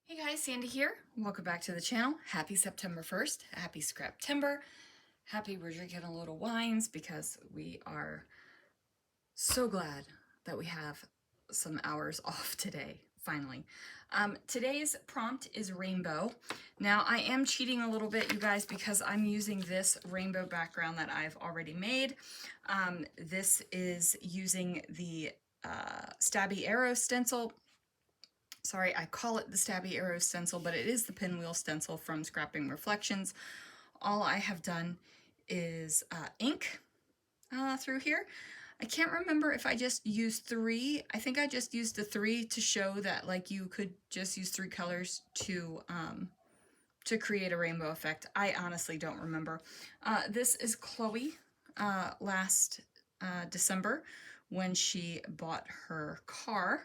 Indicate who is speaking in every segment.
Speaker 1: Hey guys, Sandy here. Welcome back to the channel. Happy September 1st. Happy Scraptember. Happy we're drinking a little wines because we are so glad that we have some hours off today, finally. Today's prompt is rainbow. Now I am cheating a little bit, you guys, because I'm using this rainbow background that I've already made. This is using the Stabby Arrow stencil. Sorry, I call it the Stabby Arrow stencil, but it is the pinwheel stencil from Scrapping Reflections. All I have done is ink through here. I can't remember if I just used 3. I think I just used the 3 to show that like you could just use 3 colors to create a rainbow effect. I honestly don't remember. This is Chloe last December when she bought her car.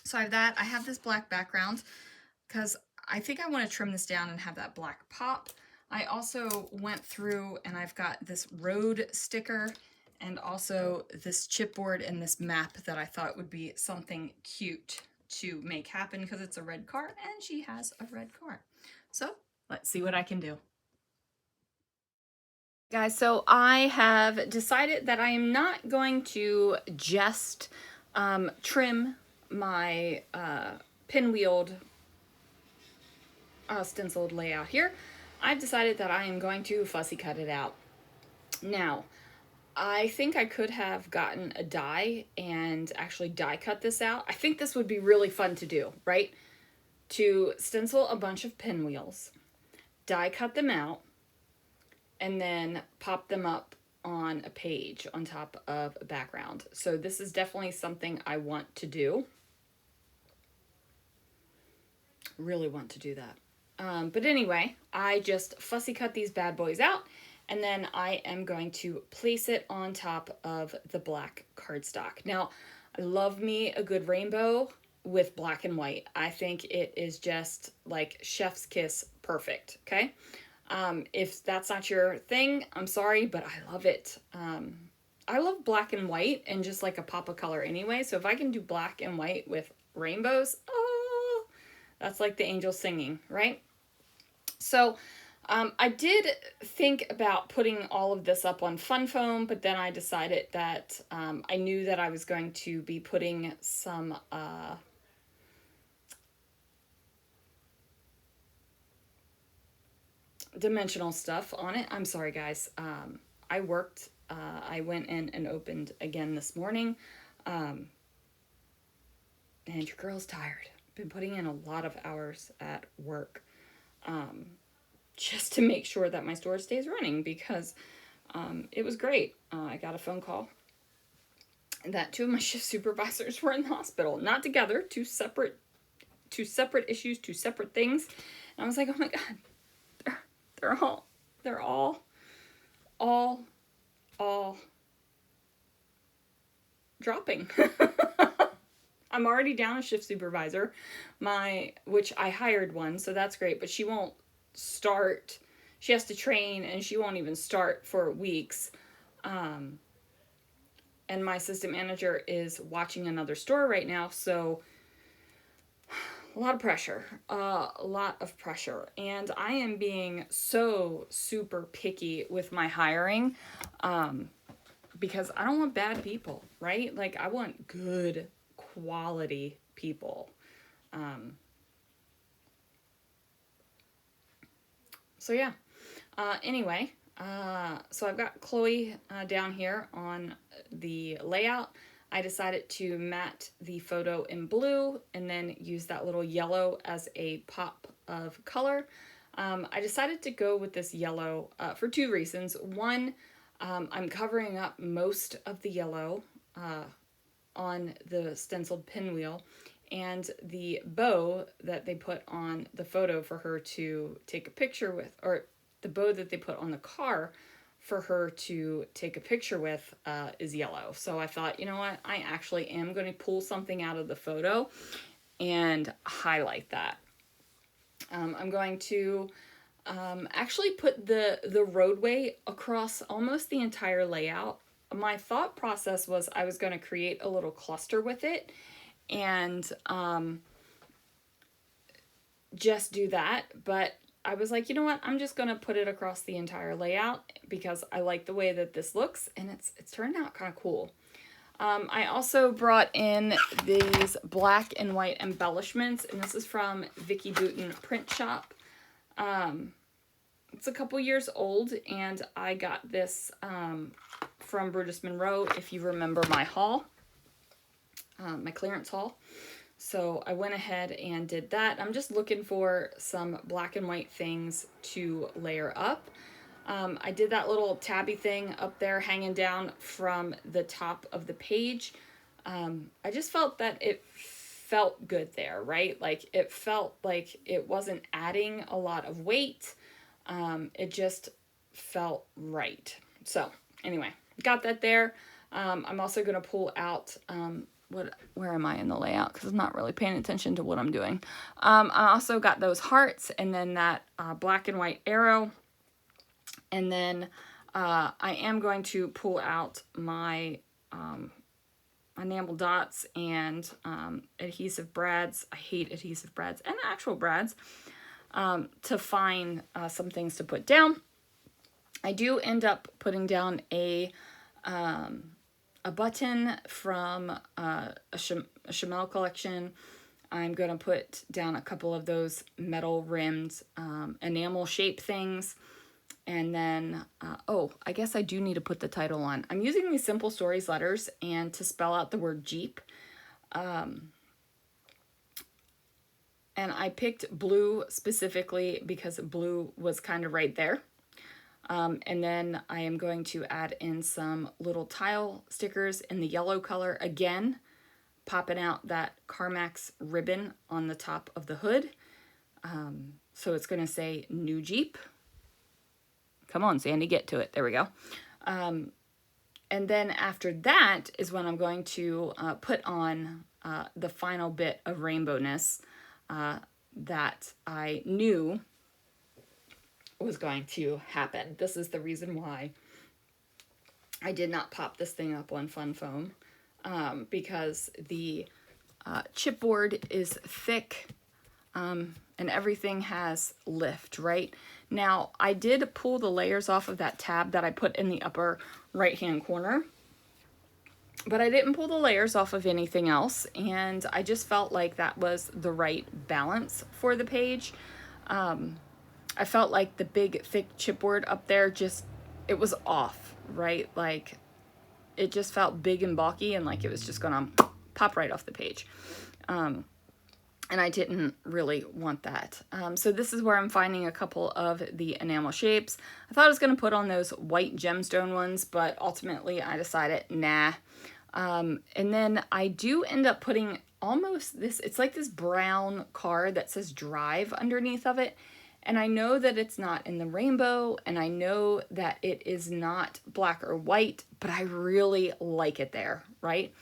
Speaker 1: So I have that. I have this black background because I think I want to trim this down and have that black pop. I also went through and I've got this road sticker and also this chipboard and this map that I thought would be something cute to make happen because it's a red car and she has a red car. So let's see what I can do. Guys, so I have decided that I am not going to just trim my pinwheeled stenciled layout here. I've decided that I am going to fussy cut it out. Now, I think I could have gotten a die and actually die cut this out. I think this would be really fun to do, right? To stencil a bunch of pinwheels, die cut them out, and then pop them up on a page on top of a background. So this is definitely something I want to do. Really want to do that. But anyway, I just fussy cut these bad boys out, and then I am going to place it on top of the black cardstock. Now, I love me a good rainbow with black and white. I think it is just like chef's kiss perfect, okay? If that's not your thing, I'm sorry, but I love it. I love black and white and just like a pop of color anyway, so if I can do black and white with rainbows, oh, that's like the angels singing, right? So I did think about putting all of this up on Fun Foam, but then I decided that I knew that I was going to be putting some dimensional stuff on it. I'm sorry, guys. I worked. I went in and opened again this morning. And your girl's tired. Been putting in a lot of hours at work. Just to make sure that my store stays running because it was great. I got a phone call that 2 of my shift supervisors were in the hospital. Not together, two separate issues, 2 separate things. And I was like, oh my God, they're all dropping. I'm already down a shift supervisor, which I hired one, so that's great, but she won't start. She has to train and she won't even start for weeks. And my assistant manager is watching another store right now, so a lot of pressure, and I am being so super picky with my hiring, because I don't want bad people, right? Like I want good quality people. So yeah, anyway, so I've got Chloe down here on the layout. I decided to matte the photo in blue and then use that little yellow as a pop of color. I decided to go with this yellow for 2 reasons. One, I'm covering up most of the yellow on the stenciled pinwheel, and the bow that they put on the photo for her to take a picture with, or the bow that they put on the car for her to take a picture with is yellow. So I thought, you know what, I actually am going to pull something out of the photo and highlight that. I'm going to actually put the roadway across almost the entire layout. My thought process was I was going to create a little cluster with it, and just do that, but I was like, you know what, I'm just gonna put it across the entire layout because I like the way that this looks, and it's turned out kind of cool. I also brought in these black and white embellishments, and this is from Vicky Booten Print Shop. It's a couple years old, and I got this from Brutus Monroe, if you remember my haul, my clearance haul. So I went ahead and did that. I'm just looking for some black and white things to layer up. I did that little tabby thing up there hanging down from the top of the page. I just felt that it felt good there, right? Like it felt like it wasn't adding a lot of weight. It just felt right. So anyway, got that there. I'm also going to pull out, where am I in the layout? Because I'm not really paying attention to what I'm doing. I also got those hearts, and then that black and white arrow. And then I am going to pull out my enamel dots and adhesive brads. I hate adhesive brads and actual brads, to find some things to put down. I do end up putting down a button from a Chamel collection. I'm going to put down a couple of those metal rimmed enamel shape things. And then, oh, I guess I do need to put the title on. I'm using these Simple Stories letters and to spell out the word Jeep. And I picked blue specifically because blue was kind of right there. And then I am going to add in some little tile stickers in the yellow color, again, popping out that Carmax ribbon on the top of the hood. So it's going to say New Jeep. Come on, Sandy, get to it. There we go. And then after that is when I'm going to put on the final bit of rainbowness that I knew was going to happen. This is the reason why I did not pop this thing up on Fun Foam, because the chipboard is thick, and everything has lift, right? Now, I did pull the layers off of that tab that I put in the upper right-hand corner, but I didn't pull the layers off of anything else, and I just felt like that was the right balance for the page. I felt like the big, thick chipboard up there just, it was off, right? Like, it just felt big and bulky, and like it was just gonna pop right off the page. And I didn't really want that. So this is where I'm finding a couple of the enamel shapes. I thought I was going to put on those white gemstone ones, but ultimately I decided, nah. And then I do end up putting almost this, it's like this brown card that says drive underneath of it. And I know that it's not in the rainbow, and I know that it is not black or white, but I really like it there, right?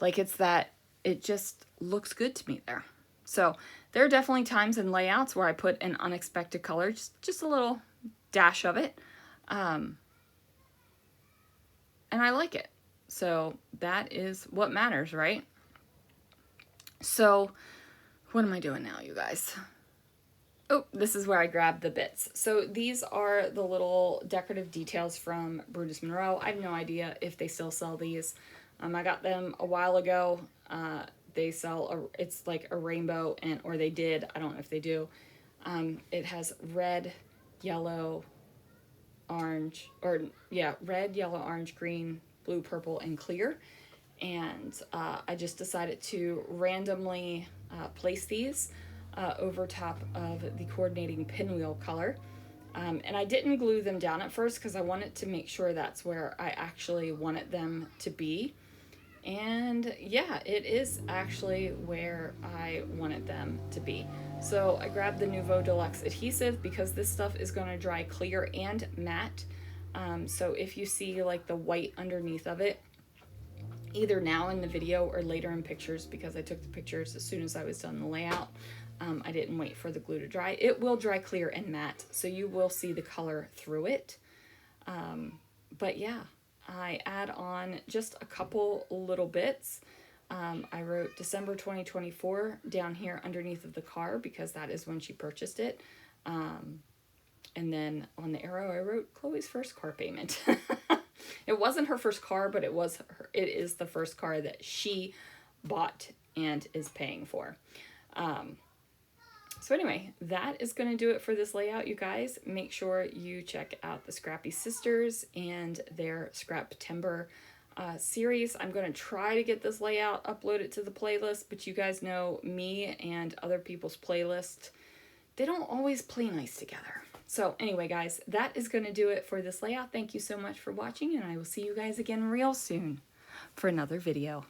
Speaker 1: Like it's that, it just looks good to me there. So there are definitely times in layouts where I put an unexpected color, just a little dash of it. And I like it. So that is what matters, right? So what am I doing now, you guys? Oh, this is where I grabbed the bits. So these are the little decorative details from Brutus Monroe. I have no idea if they still sell these. I got them a while ago. They sell, it's like a rainbow, and or they did, I don't know if they do. It has red, yellow, orange, or yeah, red, yellow, orange, green, blue, purple, and clear. And I just decided to randomly place these over top of the coordinating pinwheel color. And I didn't glue them down at first because I wanted to make sure that's where I actually wanted them to be. And yeah, it is actually where I wanted them to be. So I grabbed the Nouveau Deluxe adhesive because this stuff is going to dry clear and matte. So if you see like the white underneath of it, either now in the video or later in pictures, because I took the pictures as soon as I was done the layout, I didn't wait for the glue to dry. It will dry clear and matte, so you will see the color through it. But yeah, I add on just a couple little bits. I wrote December 2024 down here underneath of the car because that is when she purchased it. And then on the arrow, I wrote Chloe's first car payment. It wasn't her first car, but it is the first car that she bought and is paying for. So anyway, that is going to do it for this layout, you guys. Make sure you check out the Scrappy Sisters and their Scraptember series. I'm going to try to get this layout uploaded to the playlist, but you guys know me and other people's playlists, they don't always play nice together. So anyway, guys, that is going to do it for this layout. Thank you so much for watching, and I will see you guys again real soon for another video.